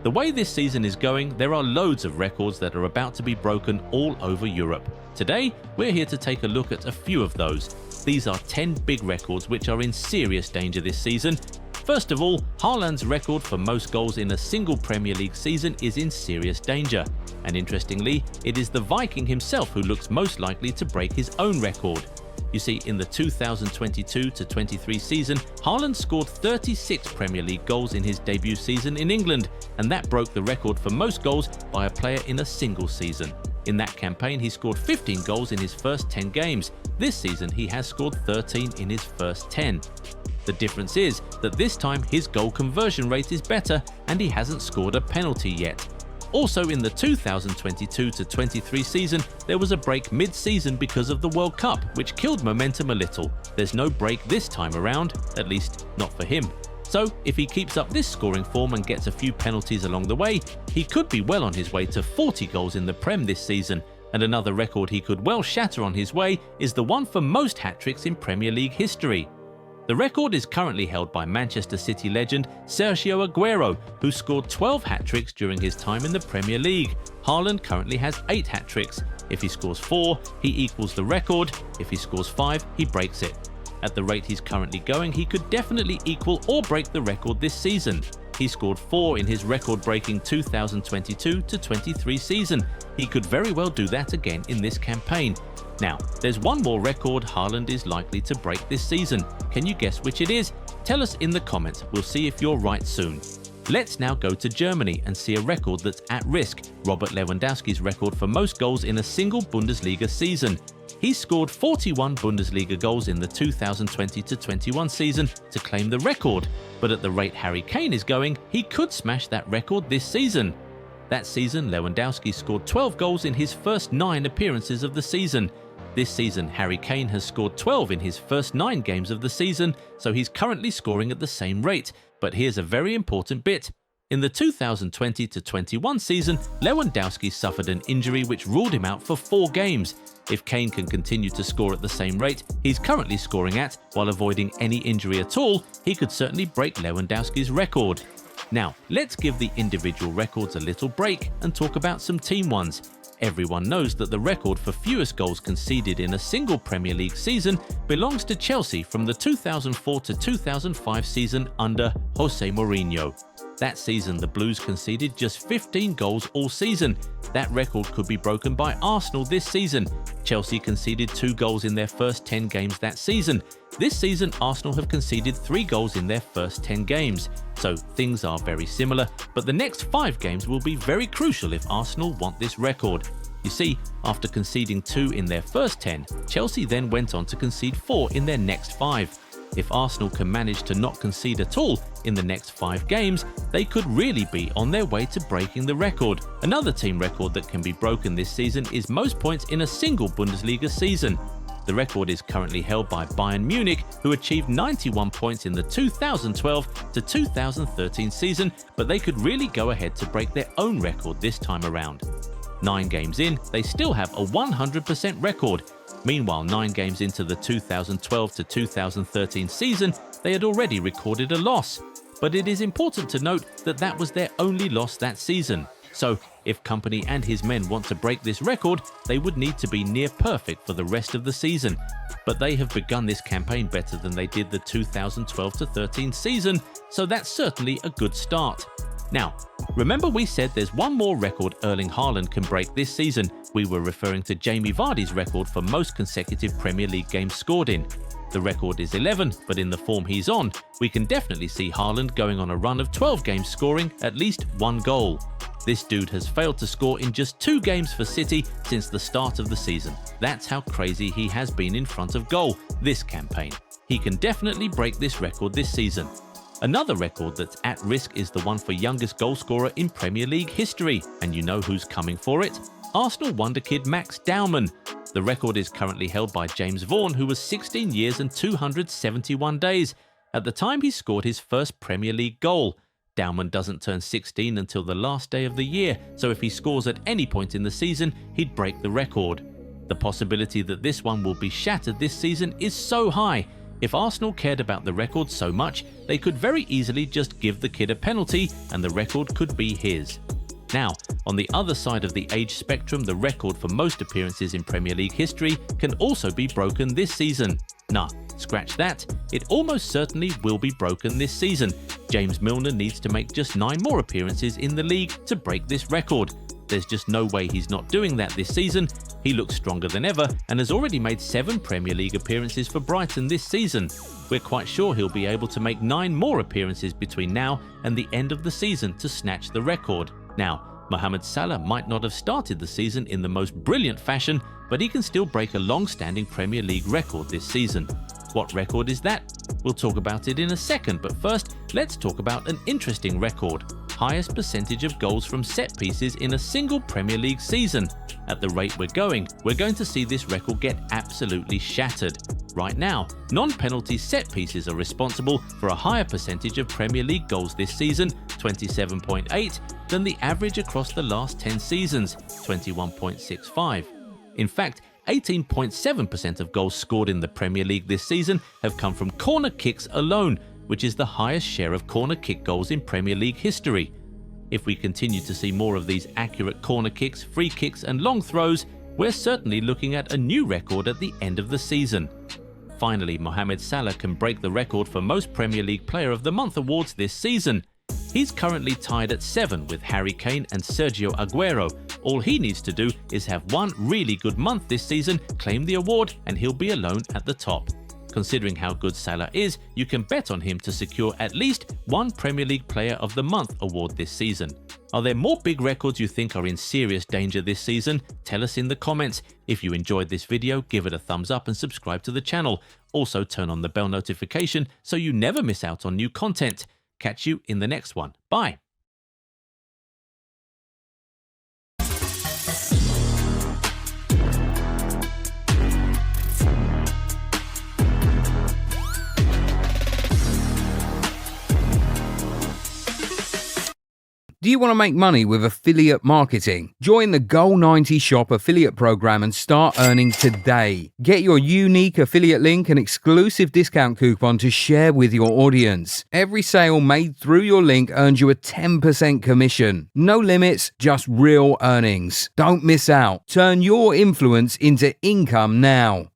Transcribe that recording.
The way this season is going, there are loads of records that are about to be broken all over Europe. Today, we're here to take a look at a few of those. These are 10 big records which are in serious danger this season. First of all, Haaland's record for most goals in a single Premier League season is in serious danger. And interestingly, it is the Viking himself who looks most likely to break his own record. You see, in the 2022-23 season, Haaland scored 36 Premier League goals in his debut season in England, and that broke the record for most goals by a player in a single season. In that campaign, he scored 15 goals in his first 10 games. This season, he has scored 13 in his first 10. The difference is that this time his goal conversion rate is better and he hasn't scored a penalty yet. Also in the 2022-23 season, there was a break mid-season because of the World Cup, which killed momentum a little. There's no break this time around, at least not for him. So if he keeps up this scoring form and gets a few penalties along the way, he could be well on his way to 40 goals in the Prem this season. And another record he could well shatter on his way is the one for most hat-tricks in Premier League history. The record is currently held by Manchester City legend Sergio Aguero, who scored 12 hat-tricks during his time in the Premier League. Haaland currently has 8 hat-tricks. If he scores 4, he equals the record. If he scores 5, he breaks it. At the rate he's currently going, he could definitely equal or break the record this season. He scored 4 in his record-breaking 2022-23 season. He could very well do that again in this campaign. Now, there's one more record Haaland is likely to break this season. Can you guess which it is? Tell us in the comments, we'll see if you're right soon. Let's now go to Germany and see a record that's at risk, Robert Lewandowski's record for most goals in a single Bundesliga season. He scored 41 Bundesliga goals in the 2020-21 season to claim the record, but at the rate Harry Kane is going, he could smash that record this season. That season, Lewandowski scored 12 goals in his first 9 appearances of the season. This season, Harry Kane has scored 12 in his first 9 games of the season, so he's currently scoring at the same rate. But here's a very important bit. In the 2020-21 season, Lewandowski suffered an injury which ruled him out for 4 games. If Kane can continue to score at the same rate he's currently scoring at, while avoiding any injury at all, he could certainly break Lewandowski's record. Now, let's give the individual records a little break and talk about some team ones. Everyone knows that the record for fewest goals conceded in a single Premier League season belongs to Chelsea from the 2004-2005 season under Jose Mourinho. That season, the Blues conceded just 15 goals all season. That record could be broken by Arsenal this season. Chelsea conceded 2 goals in their first 10 games that season. This season, Arsenal have conceded 3 goals in their first 10 games. So things are very similar, but the next 5 games will be very crucial if Arsenal want this record. You see, after conceding 2 in their first 10, Chelsea then went on to concede 4 in their next 5. If Arsenal can manage to not concede at all in the next 5 games, they could really be on their way to breaking the record. Another team record that can be broken this season is most points in a single Bundesliga season. The record is currently held by Bayern Munich, who achieved 91 points in the 2012-2013 season, but they could really go ahead to break their own record this time around. 9 games in, they still have a 100% record. Meanwhile, 9 games into the 2012-2013 season, they had already recorded a loss. But it is important to note that that was their only loss that season. So, if Kompany and his men want to break this record, they would need to be near perfect for the rest of the season. But they have begun this campaign better than they did the 2012-13 season, so that's certainly a good start. Now, remember we said there's one more record Erling Haaland can break this season. We were referring to Jamie Vardy's record for most consecutive Premier League games scored in. The record is 11, but in the form he's on, we can definitely see Haaland going on a run of 12 games scoring at least 1 goal. This dude has failed to score in just 2 games for City since the start of the season. That's how crazy he has been in front of goal this campaign. He can definitely break this record this season. Another record that's at risk is the one for youngest goalscorer in Premier League history, and you know who's coming for it? Arsenal wonderkid Max Dowman. The record is currently held by James Vaughan, who was 16 years and 271 days. At the time he scored his first Premier League goal. Dowman doesn't turn 16 until the last day of the year, so if he scores at any point in the season, he'd break the record. The possibility that this one will be shattered this season is so high. If Arsenal cared about the record so much, they could very easily just give the kid a penalty and the record could be his. Now, on the other side of the age spectrum, the record for most appearances in Premier League history can also be broken this season. Nah, scratch that. It almost certainly will be broken this season. James Milner needs to make just 9 more appearances in the league to break this record. There's just no way he's not doing that this season. He looks stronger than ever and has already made 7 Premier League appearances for Brighton this season. We're quite sure he'll be able to make 9 more appearances between now and the end of the season to snatch the record. Now, Mohamed Salah might not have started the season in the most brilliant fashion, but he can still break a long-standing Premier League record this season. What record is that? We'll talk about it in a second, but first, let's talk about an interesting record. Highest percentage of goals from set pieces in a single Premier League season. At the rate we're going to see this record get absolutely shattered. Right now, non-penalty set pieces are responsible for a higher percentage of Premier League goals this season, 27.8, than the average across the last 10 seasons, 21.65. In fact, 18.7% of goals scored in the Premier League this season have come from corner kicks alone, which is the highest share of corner kick goals in Premier League history. If we continue to see more of these accurate corner kicks, free kicks and long throws, we're certainly looking at a new record at the end of the season. Finally, Mohamed Salah can break the record for most Premier League Player of the Month awards this season. He's currently tied at 7 with Harry Kane and Sergio Aguero. All he needs to do is have one really good month this season, claim the award, and he'll be alone at the top. Considering how good Salah is, you can bet on him to secure at least one Premier League Player of the Month award this season. Are there more big records you think are in serious danger this season? Tell us in the comments. If you enjoyed this video, give it a thumbs up and subscribe to the channel. Also turn on the bell notification so you never miss out on new content. Catch you in the next one. Bye. Do you want to make money with affiliate marketing? Join the Goal90 Shop affiliate program and start earning today. Get your unique affiliate link and exclusive discount coupon to share with your audience. Every sale made through your link earns you a 10% commission. No limits, just real earnings. Don't miss out. Turn your influence into income now.